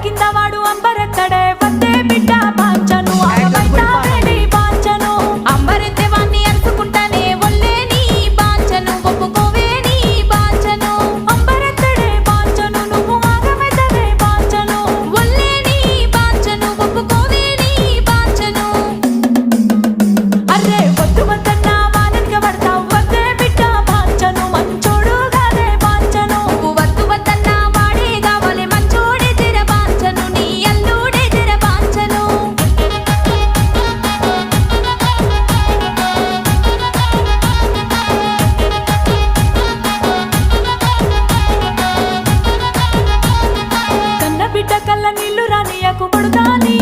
కింద వాడు అంబరెత్తడే వద్దే బిడ్డ బాంచను ఆగమైతా వేడి బాంచను అంబరెత్తే వాణ్ణి అనుకుంటానే ఒళ్ళే నీ బాంచను ఒప్పుకోవే నీ బాంచను అంబరెత్తడే బాంచను నువ్వు ఆగమైతవే బాంచను ఒళ్ళే నీ బాంచను ఒప్పుకోవే నీ బాంచను అర్రే వద్దు వద్దన్నా వాననిక పడతావు వద్దే బిడ్డ బాంచను మంచోడు గాదే బాంచను నువ్వు వద్దు వద్దన్నా వాడే కావాలి మంచోడే జర బాంచను నీ అల్లుడే జర బాంచను కన్న బిడ్డ కళ్ళ నీళ్లు రానియకు పడుతాని